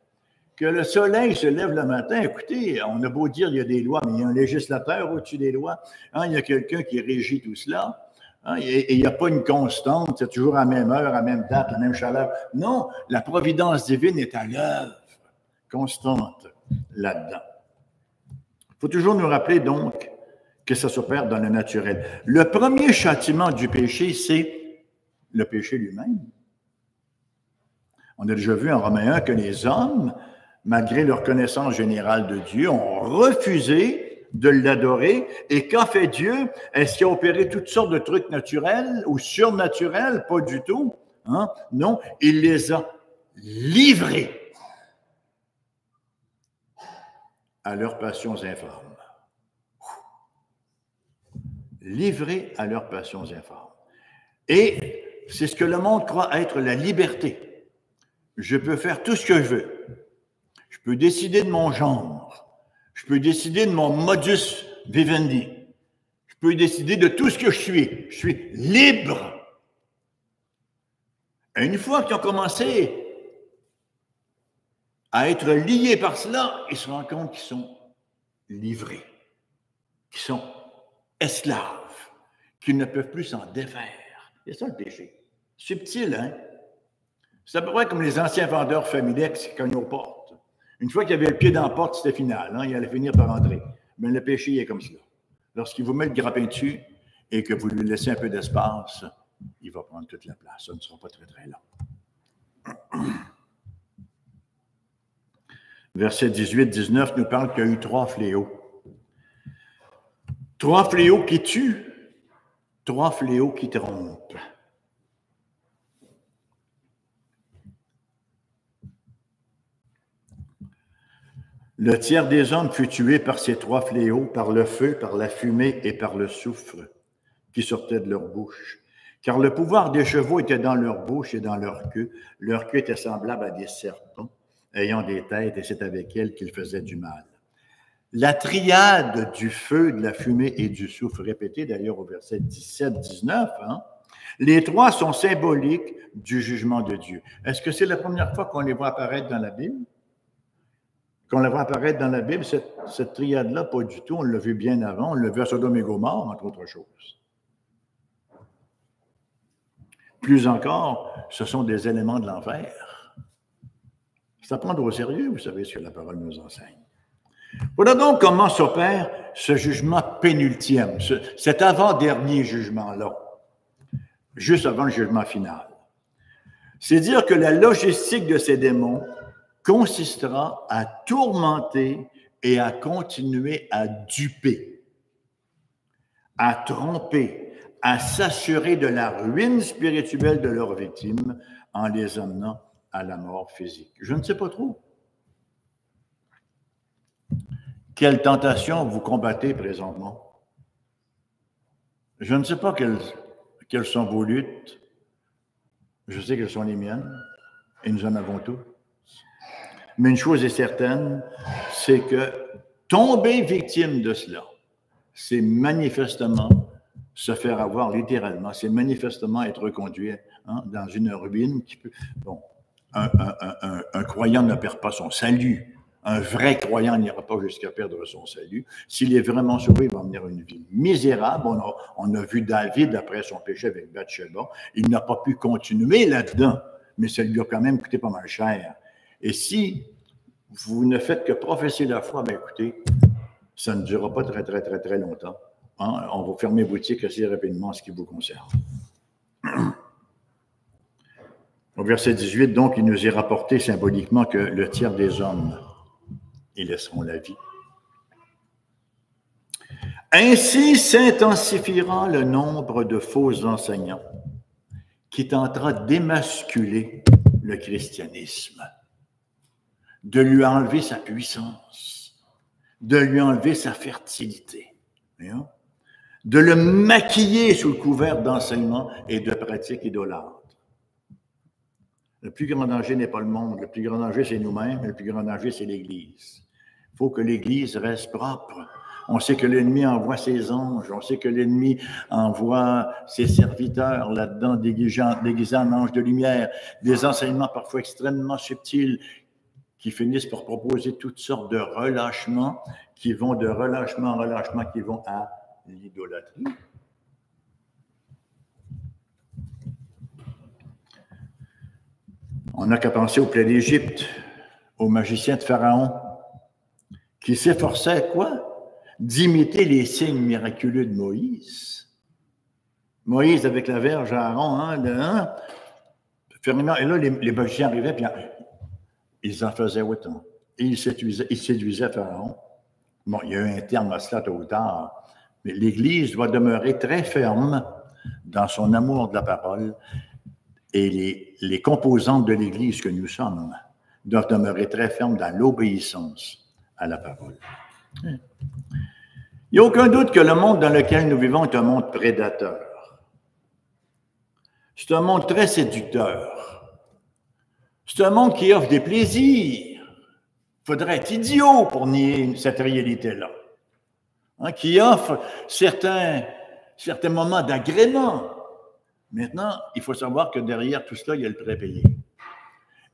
Que le soleil se lève le matin, écoutez, on a beau dire qu'il y a des lois, mais il y a un législateur au-dessus des lois. Hein, il y a quelqu'un qui régit tout cela. Hein, et il n'y a pas une constante, c'est toujours à la même heure, à la même date, la même chaleur. Non, la providence divine est à l'œuvre, constante là-dedans. Il faut toujours nous rappeler donc que ça s'opère dans le naturel. Le premier châtiment du péché, c'est le péché lui-même. On a déjà vu en Romains 1 que les hommes, malgré leur connaissance générale de Dieu, ont refusé de l'adorer. Et qu'a fait Dieu? Est-ce qu'il a opéré toutes sortes de trucs naturels ou surnaturels? Pas du tout. Hein? Non, il les a livrés à leurs passions infâmes. Livrés à leurs passions infâmes. Et c'est ce que le monde croit être la liberté. Je peux faire tout ce que je veux. Je peux décider de mon genre. Je peux décider de mon modus vivendi. Je peux décider de tout ce que je suis. Je suis libre. Et une fois qu'ils ont commencé à être liés par cela, ils se rendent compte qu'ils sont livrés, qu'ils sont esclaves. qu'ils ne peuvent plus s'en défaire. C'est ça le péché. Subtil, hein? C'est à peu près comme les anciens vendeurs Familex qui cognaient aux portes. Une fois qu'il avait le pied dans la porte, c'était final. Hein? Il allait finir par entrer. Mais le péché il est comme cela. Lorsqu'il vous met le grappin dessus et que vous lui laissez un peu d'espace, il va prendre toute la place. Ça ne sera pas très, très long. Verset 18-19 nous parle qu'il y a eu 3 fléaux. 3 fléaux qui tuent, 3 fléaux qui trompent. Le tiers des hommes fut tué par ces 3 fléaux, par le feu, par la fumée et par le soufre qui sortait de leur bouche. Car le pouvoir des chevaux était dans leur bouche et dans leur queue. Leur queue était semblable à des serpents, ayant des têtes, et c'est avec elles qu'ils faisaient du mal. La triade du feu, de la fumée et du soufre, répétée d'ailleurs au verset 17-19, hein, les 3 sont symboliques du jugement de Dieu. Est-ce que c'est la première fois qu'on les voit apparaître dans la Bible? Qu'on la voit apparaître dans la Bible, cette triade-là, pas du tout. On l'a vu bien avant. On l'a vu à Sodome et Gomorrhe, entre autres choses. Plus encore, ce sont des éléments de l'enfer. C'est à prendre au sérieux, vous savez ce que la parole nous enseigne. Voilà donc comment s'opère ce jugement pénultième, cet avant-dernier jugement-là, juste avant le jugement final. C'est dire que la logistique de ces démons consistera à tourmenter et à continuer à duper, à tromper, à s'assurer de la ruine spirituelle de leurs victimes en les amenant à la mort physique. Je ne sais pas trop. Quelle tentation vous combattez présentement? Je ne sais pas quelles sont vos luttes. Je sais quelles sont les miennes, et nous en avons tous. Mais une chose est certaine, c'est que tomber victime de cela, c'est manifestement se faire avoir littéralement, c'est manifestement être conduit dans une ruine qui peut... Bon, un croyant ne perd pas son salut. Un vrai croyant n'ira pas jusqu'à perdre son salut. S'il est vraiment sauvé, il va mener une vie misérable. On a vu David, après son péché avec Bathsheba, il n'a pas pu continuer là-dedans, mais ça lui a quand même coûté pas mal cher. Et si vous ne faites que professer la foi, bien écoutez, ça ne durera pas très, très, très, très longtemps. Hein? On va fermer boutique assez rapidement en ce qui vous concerne. Au verset 18, donc, il nous est rapporté symboliquement que le tiers des hommes, ils laisseront la vie. Ainsi s'intensifiera le nombre de faux enseignants qui tentera d'émasculer le christianisme, de lui enlever sa puissance, de lui enlever sa fertilité, de le maquiller sous le couvert d'enseignements et de pratiques idolâtres. Le plus grand danger n'est pas le monde, le plus grand danger c'est nous-mêmes, le plus grand danger c'est l'Église. Il faut que l'Église reste propre. On sait que l'ennemi envoie ses anges, on sait que l'ennemi envoie ses serviteurs là-dedans, déguisés en anges de lumière, des enseignements parfois extrêmement subtils qui finissent par proposer toutes sortes de relâchements, qui vont de relâchement en relâchement, qui vont à l'idolâtrie. On n'a qu'à penser au plaie d'Égypte, aux magiciens de Pharaon, qui s'efforçaient, d'imiter les signes miraculeux de Moïse. Moïse avec la verge à Aaron, et là, les magiciens arrivaient, puis ils en faisaient autant. Et ils séduisaient Pharaon. Bon, il y a eu un terme à cela tôt ou tard, mais l'Église doit demeurer très ferme dans son amour de la parole, et les composantes de l'Église que nous sommes doivent demeurer très fermes dans l'obéissance à la parole. Il n'y a aucun doute que le monde dans lequel nous vivons est un monde prédateur. C'est un monde très séducteur. C'est un monde qui offre des plaisirs. Il faudrait être idiot pour nier cette réalité-là. Qui offre certains moments d'agrément. Maintenant, il faut savoir que derrière tout cela, il y a le prix à payer.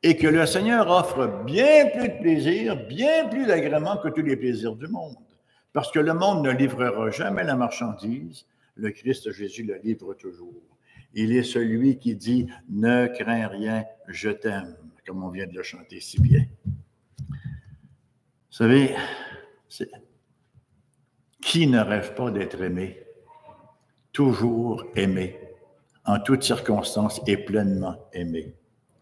Et que le Seigneur offre bien plus de plaisir, bien plus d'agrément que tous les plaisirs du monde. Parce que le monde ne livrera jamais la marchandise Le Christ Jésus le livre toujours. Il est celui qui dit « Ne crains rien, je t'aime », comme on vient de le chanter si bien. Vous savez, qui ne rêve pas d'être aimé? Toujours aimé, en toutes circonstances et pleinement aimé.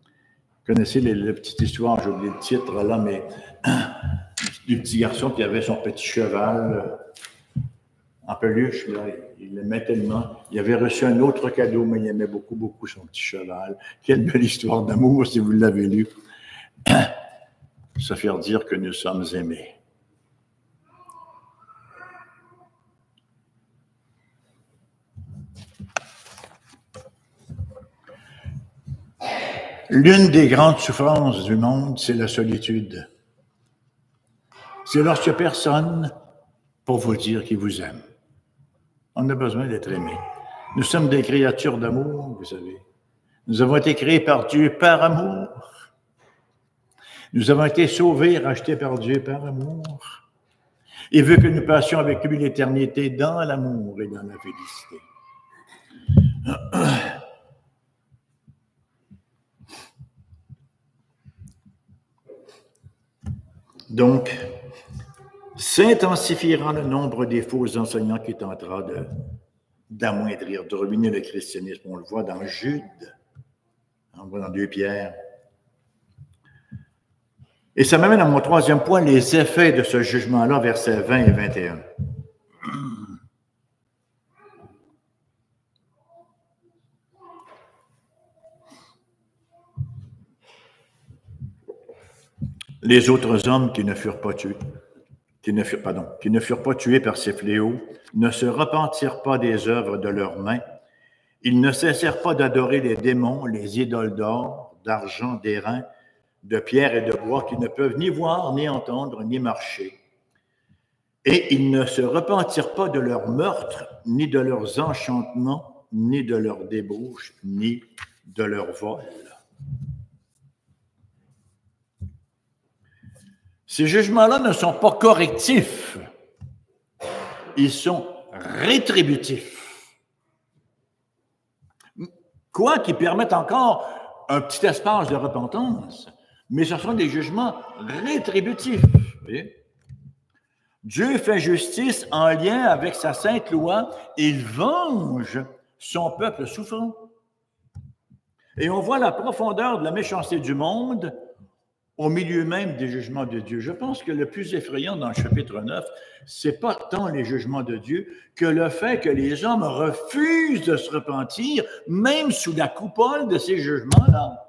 Vous connaissez la petite histoire, j'ai oublié le titre là, mais du petit garçon qui avait son petit cheval en peluche, là, il l'aimait tellement. Il avait reçu un autre cadeau, mais il aimait beaucoup, beaucoup son petit cheval. Quelle belle histoire d'amour, si vous l'avez lu. Se faire dire que nous sommes aimés. L'une des grandes souffrances du monde, c'est la solitude. C'est lorsqu'il n'y a personne pour vous dire qu'il vous aime. On a besoin d'être aimé. Nous sommes des créatures d'amour, vous savez. Nous avons été créés par Dieu par amour. Nous avons été sauvés, rachetés par Dieu par amour. Il veut que nous passions avec lui l'éternité dans l'amour et dans la félicité. Donc, s'intensifiera le nombre des faux enseignants qui tentera d'amoindrir, de ruiner le christianisme. On le voit dans Jude, on le voit dans 2 Pierre. Et ça m'amène à mon troisième point, les effets de ce jugement-là, versets 20 et 21. Les autres hommes qui ne furent pas tués, qui ne furent pas tués par ces fléaux, ne se repentirent pas des œuvres de leurs mains. Ils ne cessèrent pas d'adorer les démons, les idoles d'or, d'argent, d'airain, de pierre et de bois qui ne peuvent ni voir, ni entendre, ni marcher. Et ils ne se repentirent pas de leurs meurtres, ni de leurs enchantements, ni de leurs débauches, ni de leurs vols. Ces jugements-là ne sont pas correctifs, ils sont rétributifs. Quoi qu'ils permettent encore un petit espace de repentance, mais ce sont des jugements rétributifs. Vous voyez? Dieu fait justice en lien avec sa sainte loi et il venge son peuple souffrant. Et on voit la profondeur de la méchanceté du monde au milieu même des jugements de Dieu. Je pense que le plus effrayant dans le chapitre 9, c'est pas tant les jugements de Dieu que le fait que les hommes refusent de se repentir, même sous la coupole de ces jugements-là.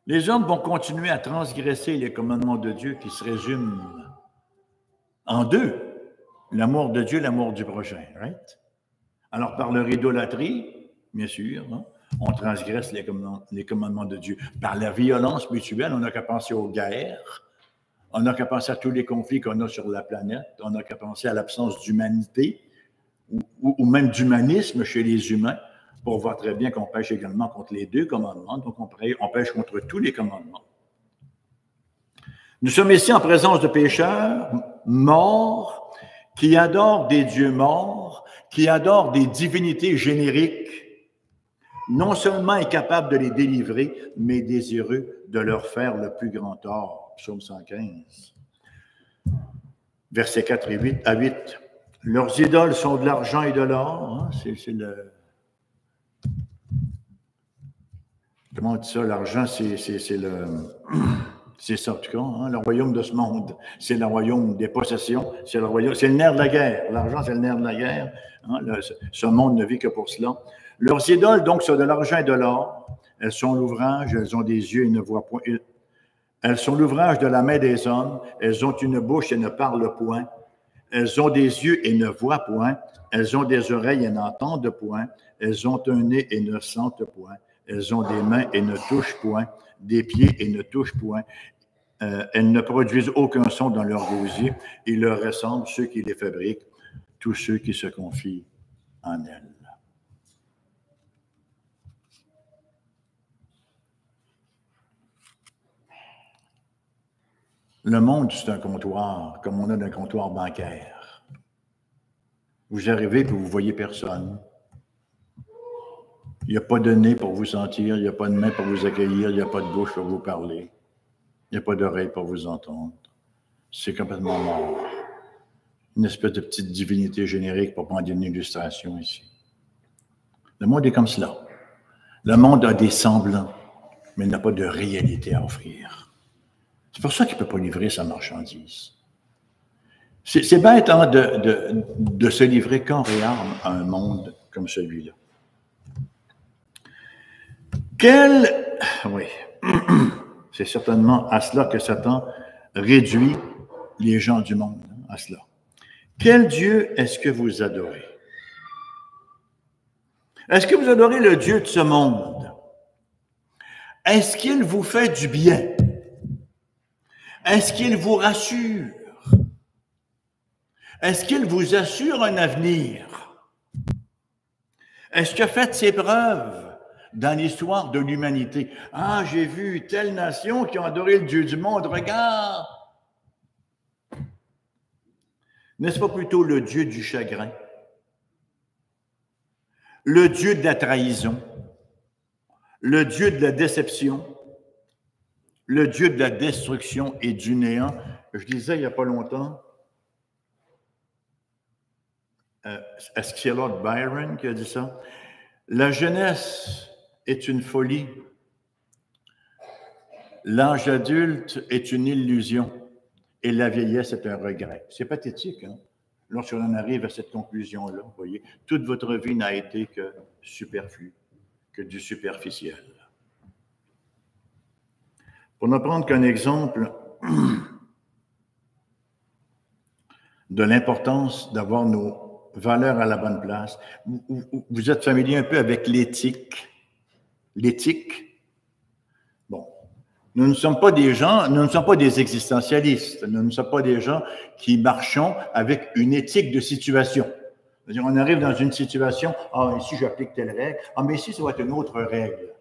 Les hommes vont continuer à transgresser les commandements de Dieu qui se résument en 2, l'amour de Dieu, l'amour du prochain, right? Alors, par leur idolâtrie, bien sûr, hein, on transgresse les commandements de Dieu. Par la violence mutuelle, on n'a qu'à penser aux guerres, on n'a qu'à penser à tous les conflits qu'on a sur la planète, on n'a qu'à penser à l'absence d'humanité ou même d'humanisme chez les humains pour voir très bien qu'on pêche également contre les 2 commandements, donc on pêche contre tous les commandements. Nous sommes ici en présence de pécheurs morts qui adorent des dieux morts, qui adorent des divinités génériques, non seulement incapables de les délivrer, mais désireux de leur faire le plus grand tort. Psaume 115. Versets 4 à 8. Leurs idoles sont de l'argent et de l'or. Hein, c'est le... Comment on dit ça? L'argent, c'est le... C'est ça, en tout cas, hein, le royaume de ce monde. C'est le royaume des possessions. C'est le nerf de la guerre. L'argent, c'est le nerf de la guerre. Hein, ce monde ne vit que pour cela. Leurs idoles, donc, sont de l'argent et de l'or. Elles sont l'ouvrage, elles ont des yeux et ne voient point. Elles sont l'ouvrage de la main des hommes. Elles ont une bouche et ne parlent point. Elles ont des yeux et ne voient point. Elles ont des oreilles et n'entendent point. Elles ont un nez et ne sentent point. Elles ont des mains et ne touchent point. Des pieds et ne touchent point. Elles ne produisent aucun son dans leur gosier. Ils leur ressemblent ceux qui les fabriquent, tous ceux qui se confient en elles. Le monde, c'est un comptoir, comme on a un comptoir bancaire. Vous arrivez et vous ne voyez personne. Il n'y a pas de nez pour vous sentir, il n'y a pas de main pour vous accueillir, il n'y a pas de bouche pour vous parler, il n'y a pas d'oreille pour vous entendre. C'est complètement mort. Une espèce de petite divinité générique pour prendre une illustration ici. Le monde est comme cela. Le monde a des semblants, mais il n'a pas de réalité à offrir. C'est pour ça qu'il ne peut pas livrer sa marchandise. C'est bête hein, de se livrer corps et âme à un monde comme celui-là. Oui, c'est certainement à cela que Satan réduit les gens du monde, à cela. Quel Dieu est-ce que vous adorez? Est-ce que vous adorez le Dieu de ce monde? Est-ce qu'il vous fait du bien? Est-ce qu'il vous rassure? Est-ce qu'il vous assure un avenir? Est-ce qu'il a fait ses preuves dans l'histoire de l'humanité? Ah, j'ai vu telle nation qui a adoré le Dieu du monde, regarde! N'est-ce pas plutôt le Dieu du chagrin? Le Dieu de la trahison? Le Dieu de la déception? Le Dieu de la destruction et du néant? Je disais il n'y a pas longtemps, est-ce que c'est Lord Byron qui a dit ça? La jeunesse est une folie. L'âge adulte est une illusion. Et la vieillesse est un regret. C'est pathétique, hein? Lorsqu'on en arrive à cette conclusion-là, vous voyez, toute votre vie n'a été que superflu, que du superficiel. Pour ne prendre qu'un exemple de l'importance d'avoir nos valeurs à la bonne place, vous êtes familier un peu avec l'éthique. L'éthique, bon, nous ne sommes pas des gens, nous ne sommes pas des existentialistes, nous ne sommes pas des gens qui marchons avec une éthique de situation. C'est-à-dire, on arrive dans une situation, ah, ici j'applique telle règle, ah, mais ici ça va être une autre règle.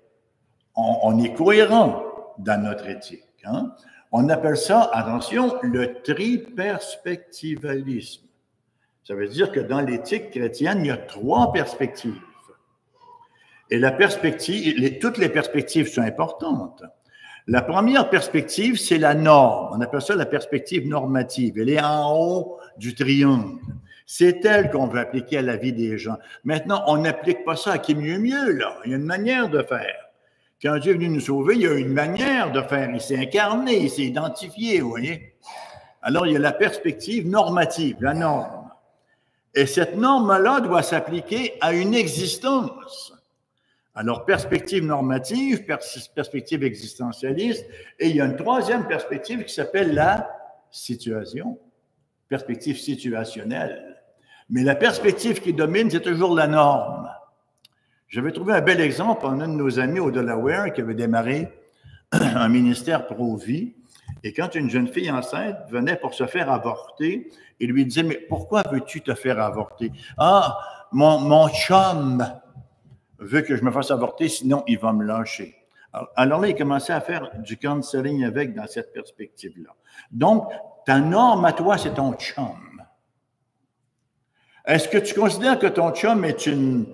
On est cohérent dans notre éthique. Hein? On appelle ça, attention, le triperspectivalisme. Ça veut dire que dans l'éthique chrétienne, il y a 3 perspectives. Et la perspective, toutes les perspectives sont importantes. La première perspective, c'est la norme. On appelle ça la perspective normative. Elle est en haut du triangle. C'est elle qu'on veut appliquer à la vie des gens. Maintenant, on n'applique pas ça à qui mieux, là. Il y a une manière de faire. Quand Dieu est venu nous sauver, il y a une manière de faire. Il s'est incarné, il s'est identifié, vous voyez. Alors, il y a la perspective normative, la norme. Et cette norme-là doit s'appliquer à une existence. Alors, perspective normative, perspective existentialiste, et il y a une 3e perspective qui s'appelle la situation, perspective situationnelle. Mais la perspective qui domine, c'est toujours la norme. J'avais trouvé un bel exemple en un de nos amis au Delaware qui avait démarré un ministère pro-vie, et quand une jeune fille enceinte venait pour se faire avorter, il lui disait « Mais pourquoi veux-tu te faire avorter? »« Ah, mon chum veut que je me fasse avorter, sinon il va me lâcher. » Alors là, il commençait à faire du counseling avec dans cette perspective-là. Donc, ta norme à toi, c'est ton chum. Est-ce que tu considères que ton chum est une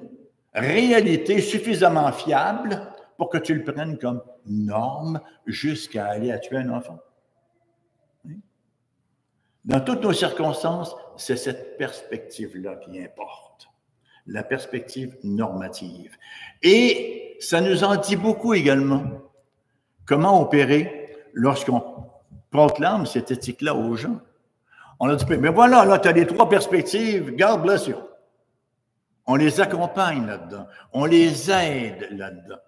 réalité suffisamment fiable pour que tu le prennes comme norme jusqu'à aller à tuer un enfant? Oui. Dans toutes nos circonstances, c'est cette perspective-là qui importe. La perspective normative. Et ça nous en dit beaucoup également. Comment opérer lorsqu'on proclame cette éthique-là aux gens? On leur dit, mais voilà, là, tu as les 3 perspectives, God bless you. On les accompagne là-dedans. On les aide là-dedans.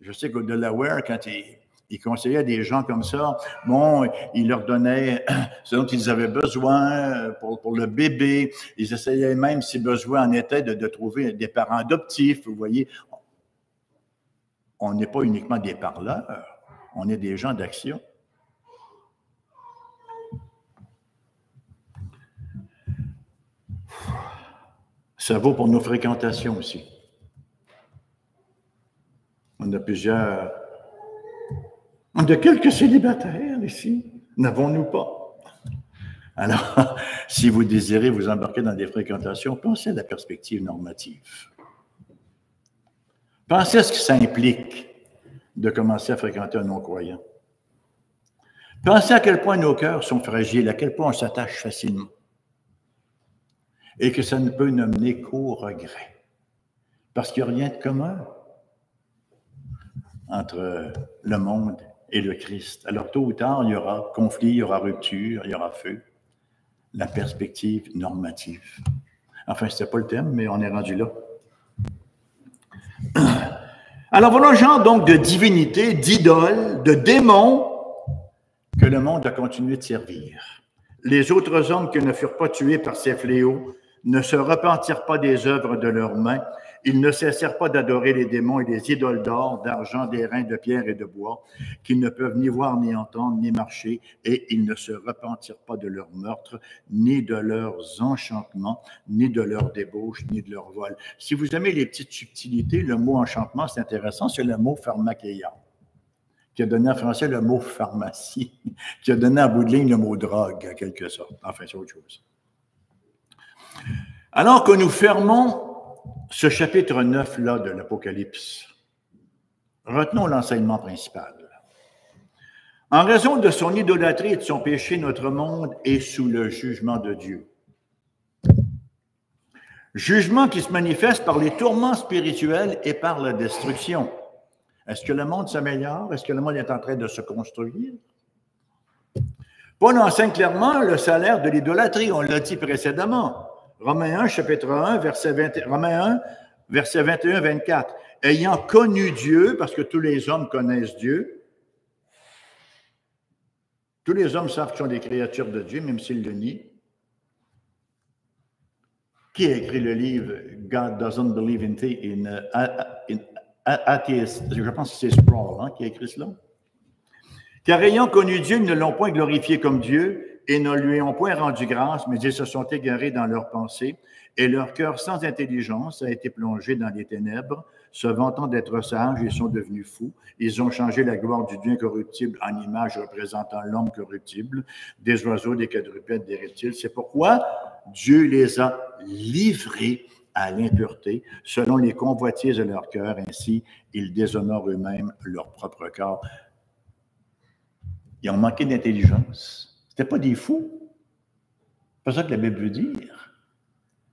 Je sais qu'au Delaware, quand il conseillait des gens comme ça, bon, il leur donnait ce dont ils avaient besoin pour le bébé. Ils essayaient même, si besoin en était, de trouver des parents adoptifs. Vous voyez, on n'est pas uniquement des parleurs, on est des gens d'action. Ça vaut pour nos fréquentations aussi. On a quelques célibataires ici. N'avons-nous pas? Alors, si vous désirez vous embarquer dans des fréquentations, pensez à la perspective normative. Pensez à ce que ça implique de commencer à fréquenter un non-croyant. Pensez à quel point nos cœurs sont fragiles, à quel point on s'attache facilement. Et que ça ne peut nous mener qu'au regret. Parce qu'il n'y a rien de commun entre le monde et le Christ. Alors, tôt ou tard, il y aura conflit, il y aura rupture, il y aura feu. La perspective normative. Enfin, ce n'était pas le thème, mais on est rendu là. Alors, voilà un genre donc de divinité, d'idole, de démon que le monde a continué de servir. Les autres hommes qui ne furent pas tués par ces fléaux ne se repentirent pas des œuvres de leurs mains. Ils ne cessèrent pas d'adorer les démons et les idoles d'or, d'argent, d'airain, de pierre et de bois, qu'ils ne peuvent ni voir, ni entendre, ni marcher, et ils ne se repentirent pas de leurs meurtres, ni de leurs enchantements, ni de leurs débauches, ni de leurs vols. Si vous aimez les petites subtilités, le mot enchantement, c'est intéressant, c'est le mot pharmakeia, qui a donné en français le mot pharmacie, qui a donné en bout de ligne le mot drogue, en quelque sorte. Enfin, c'est autre chose. Alors que nous fermons ce chapitre 9-là de l'Apocalypse, retenons l'enseignement principal. En raison de son idolâtrie et de son péché, notre monde est sous le jugement de Dieu. Jugement qui se manifeste par les tourments spirituels et par la destruction. Est-ce que le monde s'améliore? Est-ce que le monde est en train de se construire? Paul enseigne clairement le salaire de l'idolâtrie, on l'a dit précédemment. Romains 1, chapitre 1, Romains 1, versets 21-24. Ayant connu Dieu, parce que tous les hommes connaissent Dieu, tous les hommes savent qu'ils sont des créatures de Dieu, même s'ils le nient. Qui a écrit le livre God Doesn't Believe in Atheist? Je pense que c'est Sproul qui a écrit cela. Car ayant connu Dieu, ils ne l'ont point glorifié comme Dieu, et ne lui ont point rendu grâce, mais ils se sont égarés dans leurs pensées, et leur cœur sans intelligence a été plongé dans les ténèbres, se vantant d'être sages, ils sont devenus fous. Ils ont changé la gloire du Dieu incorruptible en image représentant l'homme corruptible, des oiseaux, des quadrupèdes, des reptiles. C'est pourquoi Dieu les a livrés à l'impureté, selon les convoitises de leur cœur. Ainsi, ils déshonorent eux-mêmes leur propre corps. Ils ont manqué d'intelligence. Ce n'étaient pas des fous. C'est pas ça que la Bible veut dire.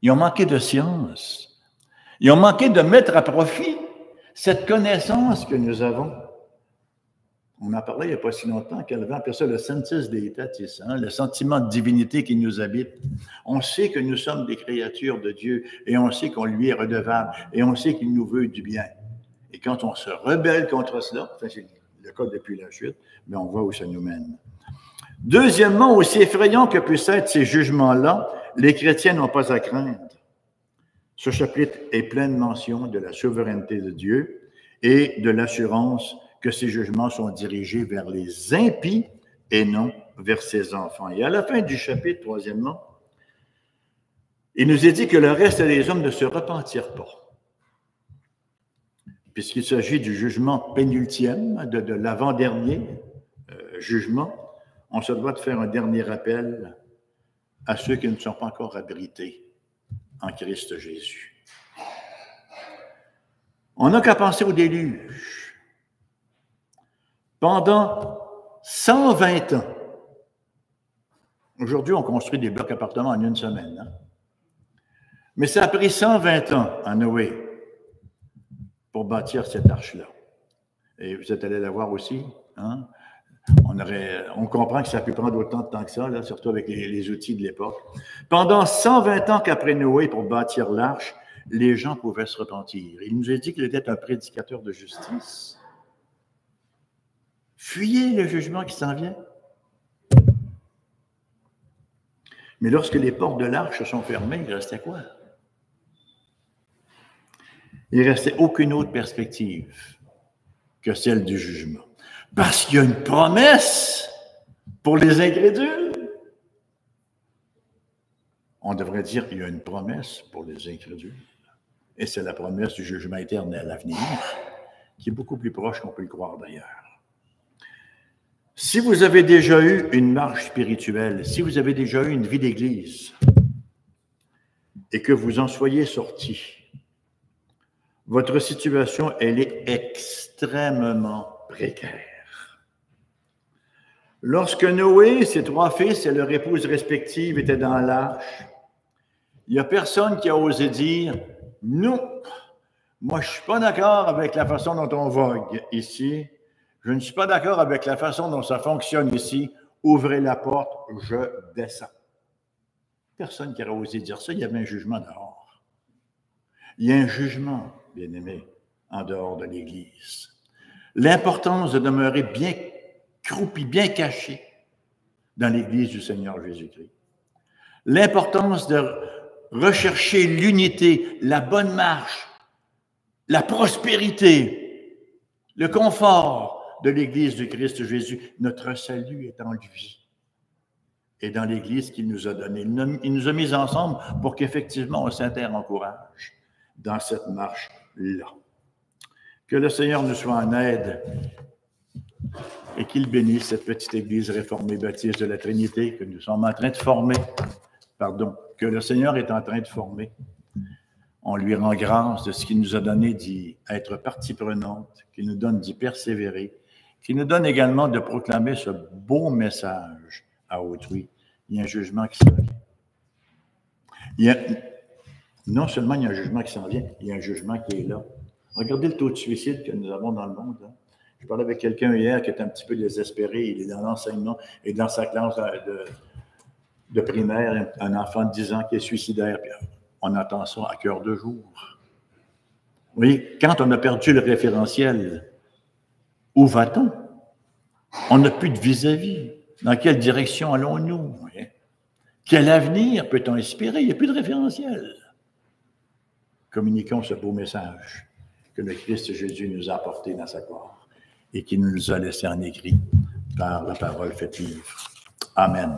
Ils ont manqué de science. Ils ont manqué de mettre à profit cette connaissance que nous avons. On en parlait il n'y a pas si longtemps, Calvin appelait ça le sensus deitatis, le sentiment de divinité qui nous habite. On sait que nous sommes des créatures de Dieu et on sait qu'on lui est redevable et on sait qu'il nous veut du bien. Et quand on se rebelle contre cela, enfin c'est le cas depuis la chute, mais on voit où ça nous mène. Deuxièmement, aussi effrayant que puissent être ces jugements-là, les chrétiens n'ont pas à craindre. Ce chapitre est plein de mentions de la souveraineté de Dieu et de l'assurance que ces jugements sont dirigés vers les impies et non vers ses enfants. Et à la fin du chapitre, troisièmement, il nous est dit que le reste des hommes ne se repentirent pas. Puisqu'il s'agit du jugement pénultième, de l'avant-dernier jugement, on se doit de faire un dernier rappel à ceux qui ne sont pas encore abrités en Christ Jésus. On n'a qu'à penser au déluge. Pendant 120 ans, aujourd'hui on construit des blocs appartements en une semaine, mais ça a pris 120 ans à Noé pour bâtir cette arche-là. Et vous êtes allé la voir aussi, hein? On comprend que ça a pu prendre autant de temps que ça, là, surtout avec les outils de l'époque. Pendant 120 ans qu'après Noé, pour bâtir l'arche, les gens pouvaient se repentir. Il nous a dit qu'il était un prédicateur de justice. Fuyez le jugement qui s'en vient. Mais lorsque les portes de l'arche sont fermées, il restait quoi? Il ne restait aucune autre perspective que celle du jugement. Parce qu'il y a une promesse pour les incrédules. On devrait dire qu'il y a une promesse pour les incrédules. Et c'est la promesse du jugement éternel à venir, qui est beaucoup plus proche qu'on peut le croire d'ailleurs. Si vous avez déjà eu une marche spirituelle, si vous avez déjà eu une vie d'église et que vous en soyez sorti, votre situation, elle est extrêmement précaire. Lorsque Noé, ses 3 fils et leur épouse respective étaient dans l'arche, il n'y a personne qui a osé dire « Non, moi je ne suis pas d'accord avec la façon dont on vogue ici. Je ne suis pas d'accord avec la façon dont ça fonctionne ici. Ouvrez la porte, je descends. » Personne qui aurait osé dire ça, il y avait un jugement dehors. Il y a un jugement, bien-aimé, en dehors de l'Église. L'importance de demeurer bien croupi, bien caché dans l'Église du Seigneur Jésus-Christ. L'importance de rechercher l'unité, la bonne marche, la prospérité, le confort de l'Église du Christ Jésus. Notre salut est en lui et dans l'Église qu'il nous a donnée. Il nous a mis ensemble pour qu'effectivement on s'inter-encourage dans cette marche-là. Que le Seigneur nous soit en aide et qu'il bénisse cette petite Église réformée baptiste de la Trinité que nous sommes en train de former, que le Seigneur est en train de former. On lui rend grâce de ce qu'il nous a donné d'y être partie prenante, qu'il nous donne d'y persévérer, qu'il nous donne également de proclamer ce beau message à autrui. Il y a un jugement qui s'en vient. Non seulement il y a un jugement qui s'en vient, il y a un jugement qui est là. Regardez le taux de suicide que nous avons dans le monde. Hein. Je parlais avec quelqu'un hier qui est un petit peu désespéré. Il est dans l'enseignement et dans sa classe de primaire, un enfant de 10 ans qui est suicidaire. Puis on attend ça à cœur de jour. Vous voyez, quand on a perdu le référentiel, où va-t-on? On n'a plus de vis-à-vis. Dans quelle direction allons-nous? Quel avenir peut-on espérer? Il n'y a plus de référentiel. Communiquons ce beau message que le Christ Jésus nous a apporté dans sa gloire et qui nous a laissé en écrit par la parole faite livre. Amen.